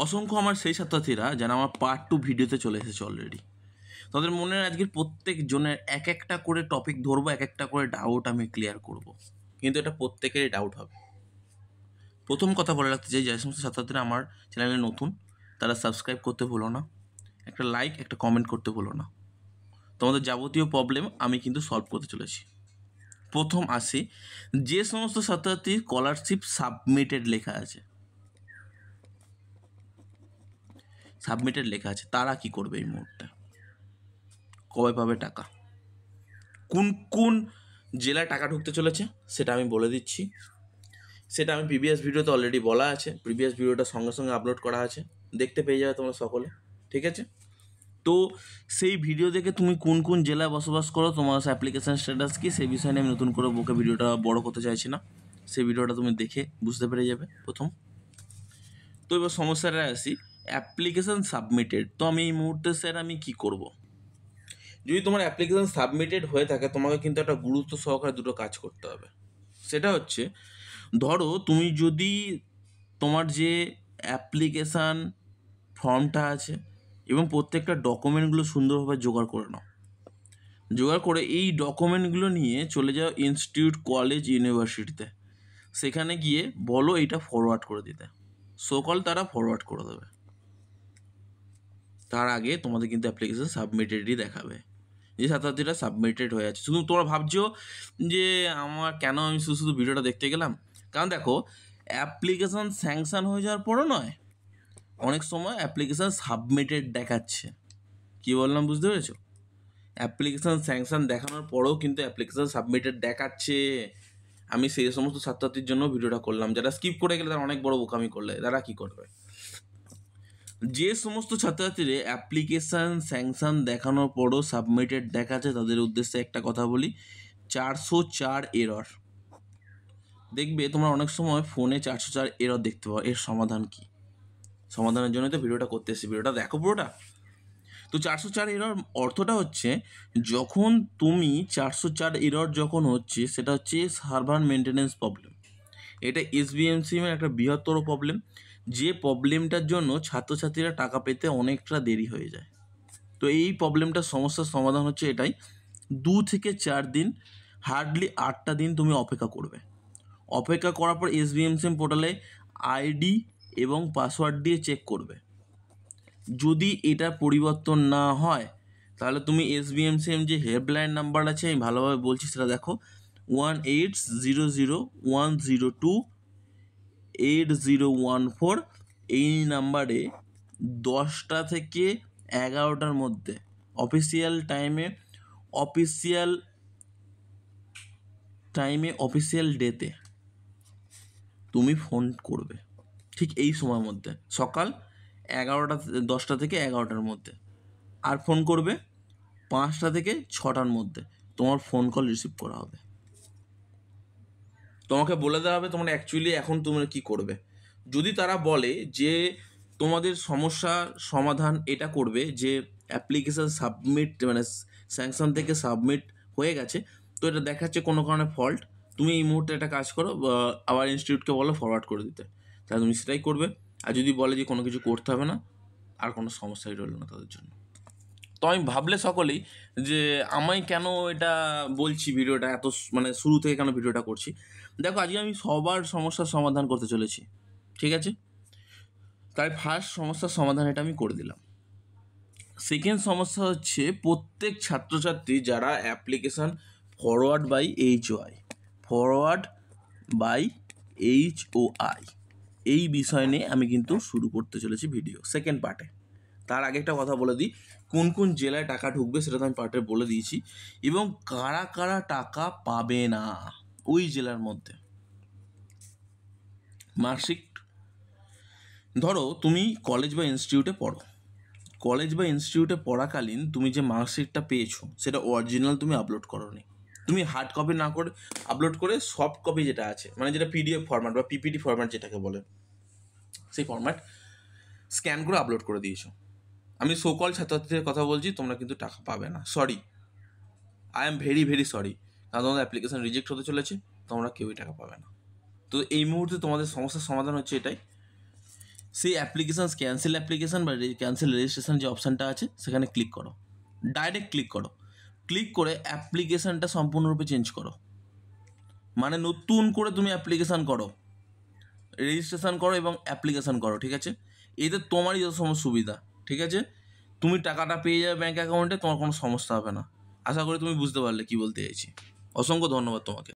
অসংখ্য আমার সেই ছাত্রছাত্রীরা যারা আমার পার্ট 2 ভিডিওতে চলে এসেছে অলরেডি। তাদের মনের আজকের প্রত্যেক জনের এক একটা করে টপিক ধরবো, এক একটা করে ডাউট আমি ক্লিয়ার করব, কিন্তু এটা প্রত্যেকেরই ডাউট হবে। প্রথম কথা বলে রাখতে চাই, যে সমস্ত ছাত্রছাত্রীরা আমার চ্যানেলে নতুন তারা সাবস্ক্রাইব করতে ভুলো না, একটা লাইক একটা কমেন্ট করতে ভুলো না। তোমাদের যাবতীয় প্রবলেম আমি কিন্তু সলভ করতে চলেছি। প্রথম আসি, যে সমস্ত ছাত্রছাত্রী স্কলারশিপ সাবমিটেড লেখা আছে, তারা কি করবে এই মুহূর্তে? কবে পাবে টাকা? কোন কোন জেলায় টাকা ঢুকতে চলেছে সেটা আমি বলে দিচ্ছি। সেটা আমি প্রিভিয়াস ভিডিওতে অলরেডি বলা আছে, প্রিভিয়াস ভিডিওটা সঙ্গে সঙ্গে আপলোড করা আছে, দেখতে পেয়ে যাবে তোমরা সকলে, ঠিক আছে? তো সেই ভিডিও দেখে তুমি কোন কোন জেলায় বসবাস করো, তোমার অ্যাপ্লিকেশান স্ট্যাটাস কি, সেই বিষয় নিয়ে আমি নতুন করে বুকে ভিডিওটা বড় করতে চাইছি না, সেই ভিডিওটা তুমি দেখে বুঝতে পেরে যাবে প্রথম। তো এবার সমস্যাটা আসি, অ্যাপ্লিকেশান সাবমিটেড। তো আমি এই মুহূর্তে স্যার আমি কি করব? যদি তোমার অ্যাপ্লিকেশান সাবমিটেড হয়ে থাকে, তোমাকে কিন্তু একটা গুরুত্ব সহকারে দুটো কাজ করতে হবে। সেটা হচ্ছে, ধরো তুমি যদি তোমার যে অ্যাপ্লিকেশান ফর্মটা আছে এবং প্রত্যেকটা ডকুমেন্টগুলো সুন্দরভাবে জোগাড় করে নাও, জোগাড় করে এই ডকুমেন্টগুলো নিয়ে চলে যাও ইনস্টিটিউট, কলেজ, ইউনিভার্সিটিতে। সেখানে গিয়ে বলো এইটা ফরওয়ার্ড করে দিতে, সকল তারা ফরওয়ার্ড করে দেবে। তার আগে তোমাদের কিন্তু অ্যাপ্লিকেশান সাবমিটেডই দেখাবে, যে ছাত্রছাত্রীরা সাবমিটেড হয়ে আছে। শুধু তোমরা ভাবছো যে আমার কেন আমি শুধু শুধু ভিডিওটা দেখতে গেলাম, কারণ দেখো অ্যাপ্লিকেশান স্যাংশন হয়ে যাওয়ার পরও নয়, অনেক সময় অ্যাপ্লিকেশান সাবমিটেড দেখাচ্ছে। কী বললাম বুঝতে পেরেছো? অ্যাপ্লিকেশান স্যাংশন দেখানোর পরেও কিন্তু অ্যাপ্লিকেশান সাবমিটেড দেখাচ্ছে। আমি সেই সমস্ত ছাত্রছাত্রীর জন্য ভিডিওটা করলাম, যারা স্কিপ করে গেলে তারা অনেক বড় বোকামি করলে, তারা কী করবে? যে সমস্ত ছাত্রছাত্রীরা অ্যাপ্লিকেশান স্যাংশন দেখানোর পরও সাবমিটেড দেখাচ্ছে, তাদের উদ্দেশ্যে একটা কথা বলি, 404 এরর। দেখবে তোমরা অনেক সময় ফোনে 404 এরর দেখতে পাও। এর সমাধান কি? সমাধানের জন্যই তো ভিডিওটা করতে এসেছি, ভিডিওটা দেখো পুরোটা। তো 404 এরর অর্থটা হচ্ছে, যখন তুমি 404 এরর যখন হচ্ছে, সেটা হচ্ছে সার্ভার মেনটেন্যান্স প্রবলেম। এটা এসবিএমসিএমের একটা বৃহত্তর প্রবলেম, যে প্রবলেমটার জন্য ছাত্রছাত্রীরা টাকা পেতে অনেকটা দেরি হয়ে যায়। তো এই প্রবলেমটার সমস্যার সমাধান হচ্ছে এটাই, 2 থেকে 4 দিন, হার্ডলি 8টা দিন তুমি অপেক্ষা করবে। অপেক্ষা করার পর এসবিএমসিএম পোর্টালে আইডি এবং পাসওয়ার্ড দিয়ে চেক করবে। যদি এটা পরিবর্তন না হয়, তাহলে তুমি এসবিএমসিএম যে হেল্পলাইন নাম্বার আছে, আমি ভালোভাবে বলছি সেটা দেখো, 1800-102-8014। এই নাম্বারে 10টা থেকে 11টার মধ্যে অফিসিয়াল অফিসিয়াল ডেতে তুমি ফোন করবে, ঠিক এই সময়ের মধ্যে, সকাল 10টা থেকে 11টার মধ্যে। আর ফোন করবে 5টা থেকে 6টার মধ্যে, তোমার ফোন কল রিসিভ করা হবে। তোমাকে বলে দেওয়া হবে তোমরা অ্যাকচুয়ালি এখন তোমরা কী করবে। যদি তারা বলে যে তোমাদের সমস্যার সমাধান এটা করবে যে অ্যাপ্লিকেশান সাবমিট মানে স্যাংশন থেকে সাবমিট হয়ে গেছে, তো এটা দেখাচ্ছে কোনো কারণে ফল্ট, তুমি এই মুহূর্তে একটা কাজ করো, আবার ইনস্টিটিউটকে বলো ফরওয়ার্ড করে দিতে, তাহলে তুমি সেটাই করবে। আর যদি বলে যে কোনো কিছু করতে হবে না, আর কোনো সমস্যাই রইল না তাদের জন্য। তো আমি ভাবলে সকলেই যে আমি কেন এটা বলছি, ভিডিওটা এত মানে শুরু থেকে কেন ভিডিওটা করছি। দেখো আজকে আমি সবার সমস্যার সমাধান করতে চলেছি, ঠিক আছে? তাই ফার্স্ট সমস্যার সমাধান এটা আমি করে দিলাম। সেকেন্ড সমস্যা হচ্ছে, প্রত্যেক ছাত্রছাত্রী যারা অ্যাপ্লিকেশান ফরওয়ার্ড বাই HOI এই বিষয় নিয়ে আমি কিন্তু শুরু করতে চলেছি ভিডিও সেকেন্ড পার্টে। তার আগে একটা কথা বলে দিই, কোন কোন জেলায় টাকা ঢুকবে সেটা তো আমি পার্টে বলে দিয়েছি, এবং কারা কারা টাকা পাবে না ওই জেলার মধ্যে। মার্কশিট, ধরো তুমি কলেজ বা ইনস্টিটিউটে পড়ো, কলেজ বা ইনস্টিটিউটে পড়াকালীন তুমি যে মার্কশিটটা পেয়েছো সেটা অরিজিনাল তুমি আপলোড করোনি, তুমি হার্ড কপি না করে আপলোড করে সফট কপি যেটা আছে, মানে যেটা PDF ফরম্যাট বা PPT ফরম্যাট যেটাকে বলে, সেই ফরম্যাট স্ক্যান করে আপলোড করে দিয়েছো। আমি সকল ছাত্রছাত্রীদের কথা বলছি, তোমরা কিন্তু টাকা পাবে না, sorry, I am very very sorry, কারণ তোমাদের অ্যাপ্লিকেশান রিজেক্ট হতে চলেছে, তোমরা কেউই টাকা পাবে না। তো এই মুহূর্তে তোমাদের সমস্যার সমাধান হচ্ছে এটাই, সেই ক্যান্সেল অ্যাপ্লিকেশান বা ক্যান্সেল রেজিস্ট্রেশন যে অপশানটা আছে সেখানে ক্লিক করো, ডাইরেক্ট ক্লিক করো। ক্লিক করে অ্যাপ্লিকেশানটা সম্পূর্ণরূপে চেঞ্জ করো, মানে নতুন করে তুমি অ্যাপ্লিকেশান করো, রেজিস্ট্রেশন করো এবং অ্যাপ্লিকেশান করো, ঠিক আছে? এতে তোমারই যত সমস্ত সুবিধা, ঠিক আছে? তুমি টাকাটা পেয়ে যাবে ব্যাঙ্ক অ্যাকাউন্টে, তোমার কোনো সমস্যা হবে না। আশা করি তুমি বুঝতে পারলে কী বলতে চাইছি। অসংখ্য ধন্যবাদ তোমাকে।